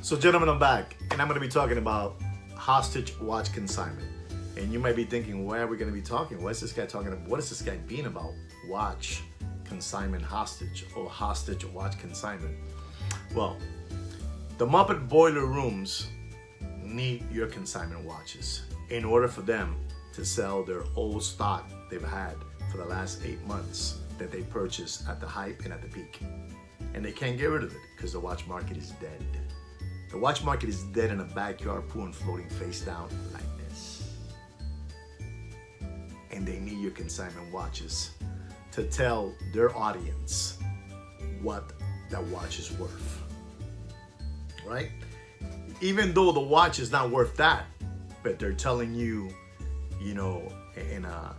So gentlemen, I'm back and I'm going to be talking about hostage watch consignment. And you might be thinking, where are we going to be talking? What is this guy talking about? What is this guy being about? Watch consignment hostage or hostage watch consignment. Well, the Muppet boiler rooms need your consignment watches in order for them to sell their old stock they've had for the last 8 months that they purchased at the hype and at the peak. And they can't get rid of it because the watch market is dead. The watch market is dead in a backyard pool and floating face down like this. And they need your consignment watches to tell their audience what that watch is worth, right? Even though the watch is not worth that, but they're telling you, you know, in a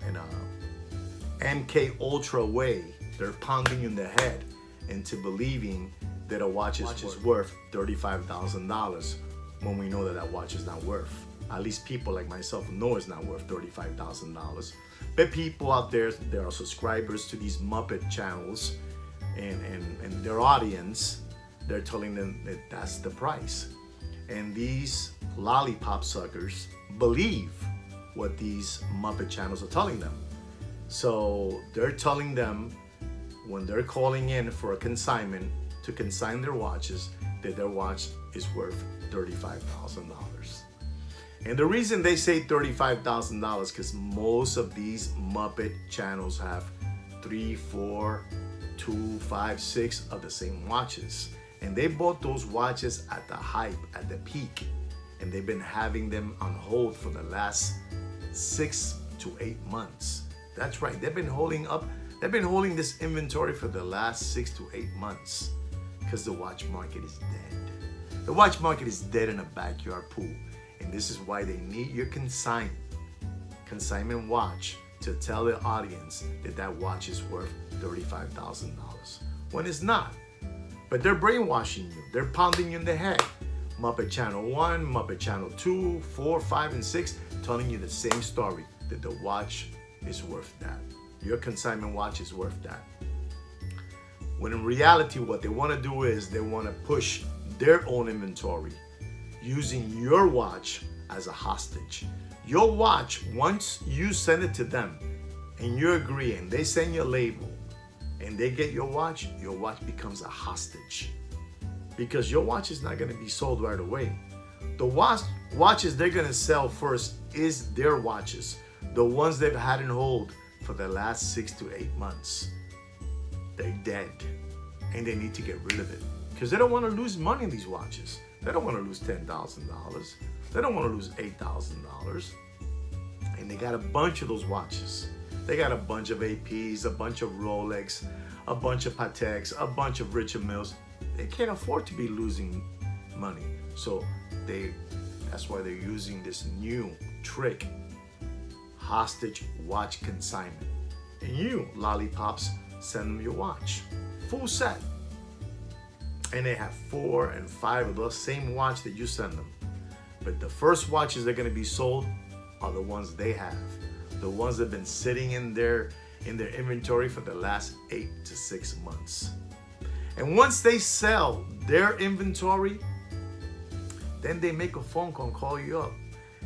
MK Ultra way, they're pounding you in the head into believing that a watch is just worth $35,000 when we know that that watch is not worth. At least people like myself know it's not worth $35,000. But people out there are subscribers to these Muppet channels and their audience, they're telling them that that's the price. And these lollipop suckers believe what these Muppet channels are telling them. So they're telling them when they're calling in for a consignment to consign their watches that their watch is worth $35,000. And the reason they say $35,000 because most of these Muppet channels have 3, 4, 2, 5, 6 of the same watches. And they bought those watches at the hype, at the peak. And they've been having them on hold for the last 6 to 8 months. That's right, they've been holding this inventory for the last 6 to 8 months because the watch market is dead. The watch market is dead in a backyard pool. And this is why they need your consignment watch to tell their audience that that watch is worth $35,000 when it's not. But they're brainwashing you. They're pounding you in the head. Muppet Channel 1, Muppet Channel 2, 4, 5, and 6 telling you the same story, that the watch is worth that. Your consignment watch is worth that. When in reality, what they want to do is they want to push their own inventory using your watch as a hostage. Your watch, once you send it to them and you agree and they send you a label and they get your watch becomes a hostage because your watch is not going to be sold right away. The watches they're going to sell first is their watches, the ones they've had in hold for the last 6 to 8 months. They're dead and they need to get rid of it because they don't want to lose money in these watches. They don't want to lose $10,000. They don't want to lose $8,000. And they got a bunch of those watches. They got a bunch of APs, a bunch of Rolex, a bunch of Pateks, a bunch of Richard Milles. They can't afford to be losing money. So that's why they're using this new trick, hostage watch consignment. And you, lollipops, send them your watch, full set. And they have 4 and 5 of the same watch that you send them. But the first watches that are going to be sold are the ones they have. The ones that have been sitting in their inventory for the last 8 to 6 months. And once they sell their inventory, then they make a phone call and call you up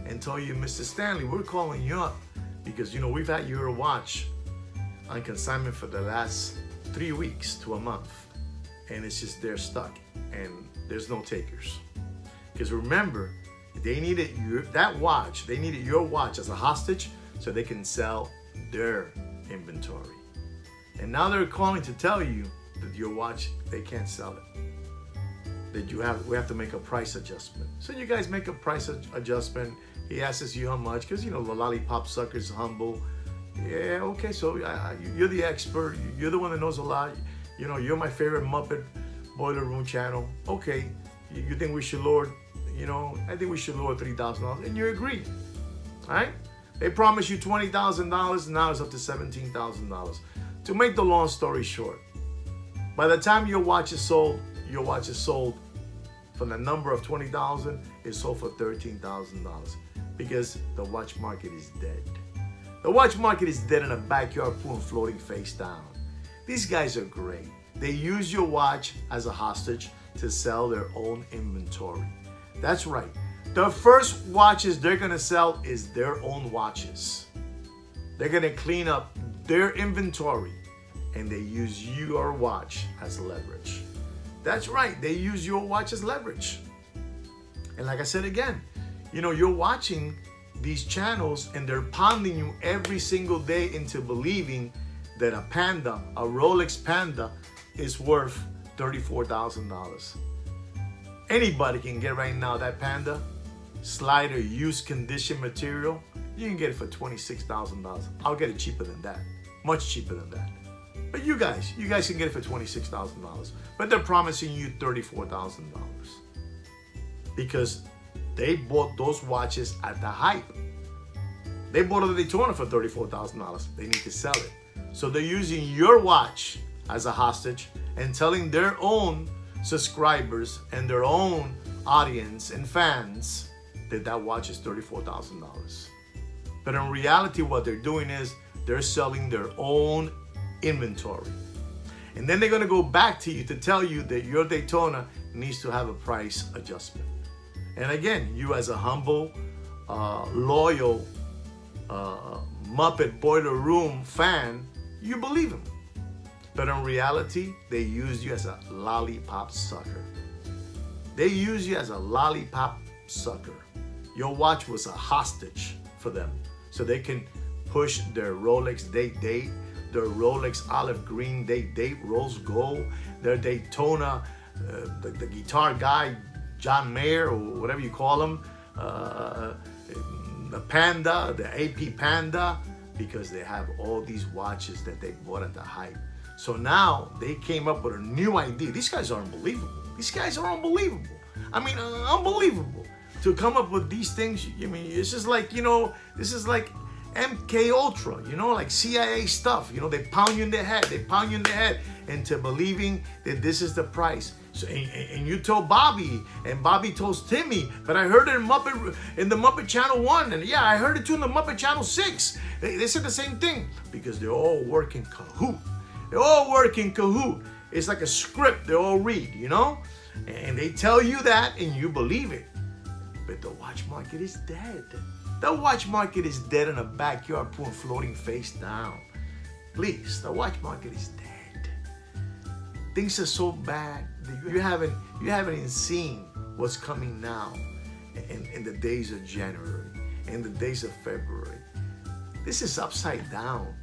and tell you, Mr. Stanley, we're calling you up because, you know, we've had your watch on consignment for the last 3 weeks to a month. And it's just they're stuck and there's no takers. Because remember, they needed your watch as a hostage so they can sell their inventory. And now they're calling to tell you that your watch, they can't sell it. That we have to make a price adjustment. So you guys make a price adjustment. He asks you how much, because you know the lollipop sucker's humble. Yeah, okay, so you're the expert. You're the one that knows a lot. You know, you're my favorite Muppet Boiler Room channel. Okay, you think we should lower, you know, I think we should lower $3,000. And you agree, all right? They promised you $20,000, now it's up to $17,000. To make the long story short, by the time your watch is sold from the number of 20,000, it's sold for $13,000 because the watch market is dead. The watch market is dead in a backyard pool and floating face down. These guys are great. They use your watch as a hostage to sell their own inventory. That's right. The first watches they're gonna sell is their own watches. They're gonna clean up their inventory and they use your watch as leverage. That's right, they use your watch as leverage. And like I said again, you know, you're watching these channels and they're pounding you every single day into believing that a Panda, a Rolex Panda, is worth $34,000. Anybody can get right now that Panda, slider, used condition material, you can get it for $26,000. I'll get it cheaper than that, much cheaper than that. But you guys can get it for $26,000. But they're promising you $34,000 because they bought those watches at the hype. They bought a Daytona for $34,000. They need to sell it. So they're using your watch as a hostage and telling their own subscribers and their own audience and fans that that watch is $34,000. But in reality, what they're doing is they're selling their own inventory. And then they're going to go back to you to tell you that your Daytona needs to have a price adjustment. And again, you as a humble, loyal Muppet Boiler Room fan, you believe them. But in reality, they use you as a lollipop sucker. They use you as a lollipop sucker. Your watch was a hostage for them so they can push their Rolex date, their Rolex olive green date, rose gold, their Daytona, the guitar guy, John Mayer, or whatever you call him, the Panda, the AP Panda, because they have all these watches that they bought at the hype. So now they came up with a new idea. These guys are unbelievable. These guys are unbelievable. I mean, unbelievable. To come up with these things, I mean, it's just like, you know, this is like MK Ultra, you know, like CIA stuff. You know, they pound you in the head. They pound you in the head into believing that this is the price. So, and you told Bobby, and Bobby told Timmy, but I heard it in the Muppet Channel 1, and yeah, I heard it too in the Muppet Channel 6. They said the same thing because they're all working cahoot. They're all working cahoot. It's like a script they all read, you know? And they tell you that and you believe it. But the watch market is dead. The watch market is dead in a backyard pool floating face down. Please, the watch market is dead. Things are so bad that you haven't even seen what's coming now in the days of January, in the days of February. This is upside down.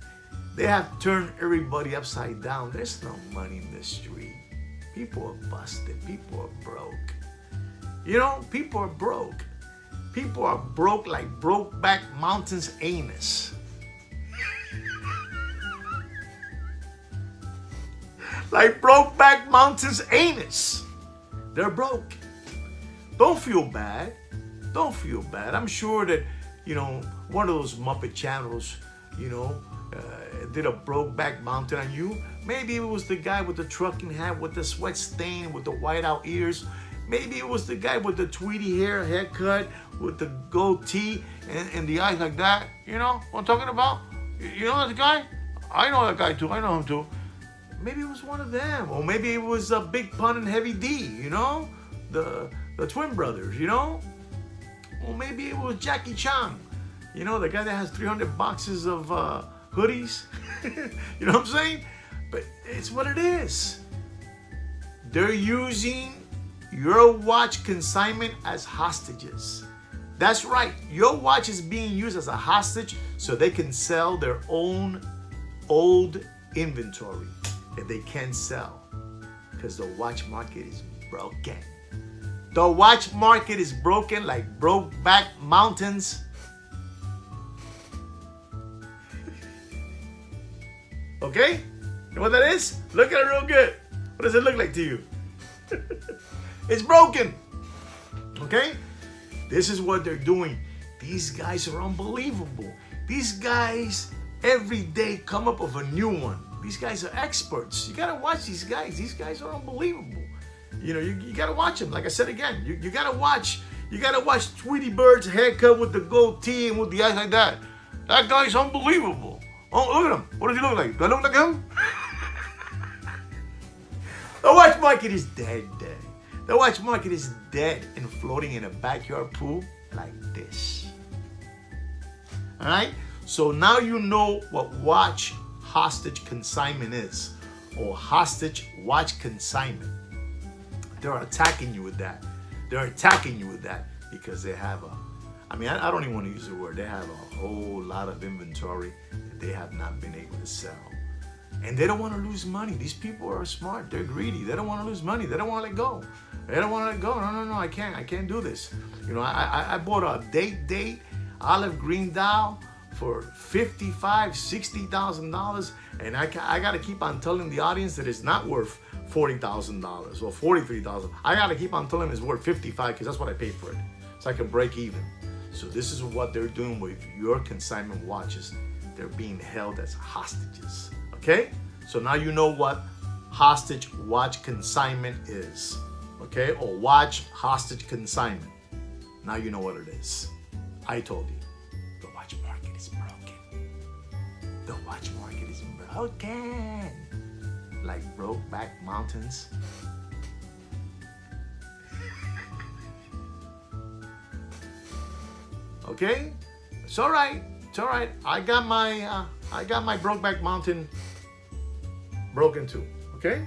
They have turned everybody upside down. There's no money in the street. People are busted. People are broke. You know, people are broke. People are broke like Brokeback Mountain's anus. Like Brokeback Mountain's anus. They're broke. Don't feel bad. Don't feel bad. I'm sure that, you know, one of those Muppet channels, you know, did a Brokeback Mountain on you. Maybe it was the guy with the trucking hat with the sweat stain with the white out ears. Maybe it was the guy with the tweedy haircut with the goatee and the eyes like that. You know what I'm talking about? You know that guy? I know that guy too. I know him too. Maybe it was one of them. Or maybe it was Big Pun and Heavy D, you know? The twin brothers, you know? Or maybe it was Jackie Chan. You know, the guy that has 300 boxes of hoodies. You know what I'm saying? But it's what it is. They're using your watch consignment as hostages. That's right. Your watch is being used as a hostage so they can sell their own old inventory that they can't sell because the watch market is broken. The watch market is broken like Brokeback Mountains. Okay? You know what that is? Look at it real good. What does it look like to you? It's broken. Okay? This is what they're doing. These guys are unbelievable. These guys every day come up with a new one. These guys are experts. You gotta watch these guys. These guys are unbelievable. You know, you gotta watch them. Like I said again, you gotta watch Tweety Bird's haircut with the goatee and with the eyes like that. That guy's unbelievable. Oh, look at him. What does he look like? Do I look like him? The watch market is dead. The watch market is dead and floating in a backyard pool like this. All right? So now you know what watch hostage consignment is, or hostage watch consignment. They're attacking you with that. They're attacking you with that because they have I don't even want to use the word. They have a whole lot of inventory that they have not been able to sell. And they don't want to lose money. These people are smart. They're greedy. They don't want to lose money. They don't want to let go. They don't want to let go. No, I can't do this. You know, I bought a date olive green dial for $55,000, $60,000, and I got to keep on telling the audience that it's not worth $40,000 or $43,000. I got to keep on telling them it's worth $55,000 because that's what I paid for it, so I can break even. So this is what they're doing with your consignment watches. They're being held as hostages. Okay? So now you know what hostage watch consignment is. Okay? Or watch hostage consignment. Now you know what it is. I told you. The watch market is broken. The watch market is broken. Like Brokeback Mountains. Okay? It's all right. It's all right. I got my Brokeback Mountain broken too. Okay?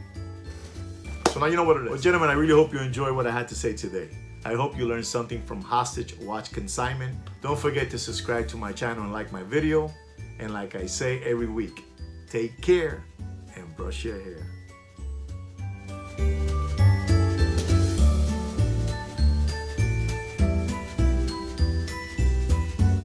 So now you know what it is. Well, gentlemen, I really hope you enjoyed what I had to say today. I hope you learned something from hostage watch consignment. Don't forget to subscribe to my channel and like my video. And like I say every week, take care and brush your hair.